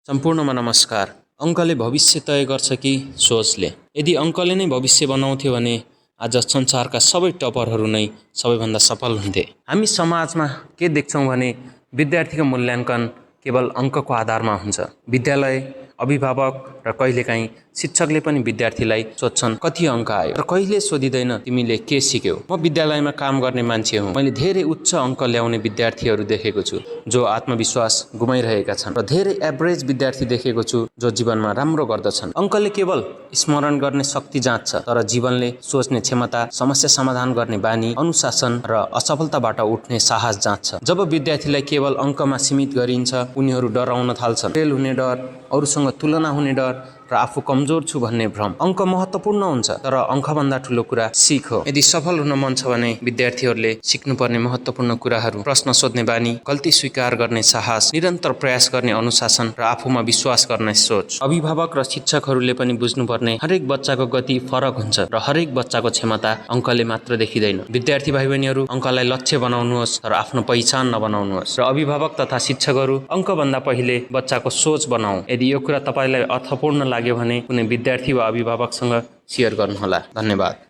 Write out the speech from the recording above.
सम्पूर्णमा नमस्कार। अङ्कले भविष्य तय गर्छ कि सोचले? यदि अङ्कले नै भविष्य बनाउँथ्यो भने आज संसारका सबै टपरहरू नै सबैभन्दा सफल हुन्थे। हामी समाजमा के देख्छौँ भने विद्यार्थीको मूल्याङ्कन केवल अङ्कको आधारमा हुन्छ। विद्यालय, अभिभावक र कहिलेकाहीँ शिक्षकले पनि विद्यार्थीलाई सोध्छन् कति अङ्क आयो, र कहिले सोधिँदैन तिमीले के सिक्यौ। म विद्यालयमा काम गर्ने मान्छे हुँ। मैले धेरै उच्च अङ्क ल्याउने विद्यार्थीहरू देखेको छु जो आत्मविश्वास गुमाइरहेका छन्, र धेरै एभरेज विद्यार्थी देखेको छु जो जीवनमा राम्रो गर्दछन्। अङ्कले केवल स्मरण गर्ने शक्ति जाँच्छ, तर जीवनले सोच्ने क्षमता, समस्या समाधान गर्ने बानी, अनुशासन र असफलताबाट उठ्ने साहस जाँच्छ। जब विद्यार्थीलाई केवल अङ्कमा सीमित गरिन्छ, उनीहरू डराउन थाल्छन्। फेल हुने डर, अरूसँग तुलना हुने डर र आफू कमजोर छु भन्ने भ्रम। अङ्क महत्त्वपूर्ण हुन्छ, तर अङ्कभन्दा ठुलो कुरा सिक हो। यदि सफल हुन मन छ भने विद्यार्थीहरूले सिक्नुपर्ने महत्त्वपूर्ण कुराहरू: प्रश्न सोध्ने बानी, गल्ती स्वीकार गर्ने साहस, निरन्तर प्रयास गर्ने अनुशासन र आफूमा विश्वास गर्ने सोच। अभिभावक र शिक्षकहरूले पनि बुझ्नुपर्ने हरेक बच्चाको गति फरक हुन्छ र हरेक बच्चाको क्षमता अङ्कले मात्र देखिँदैन। विद्यार्थी भाइ बहिनीहरू, अङ्कलाई लक्ष्य बनाउनुहोस् तर आफ्नो पहिचान नबनाउनुहोस्। र अभिभावक तथा शिक्षकहरू, अङ्कभन्दा पहिले बच्चाको सोच बनाऊ। यदि यो कुरा तपाईँलाई अर्थपूर्ण लाग्यो भने कुनै विद्यार्थी वा अभिभावकसँग सेयर गर्नुहोला। धन्यवाद।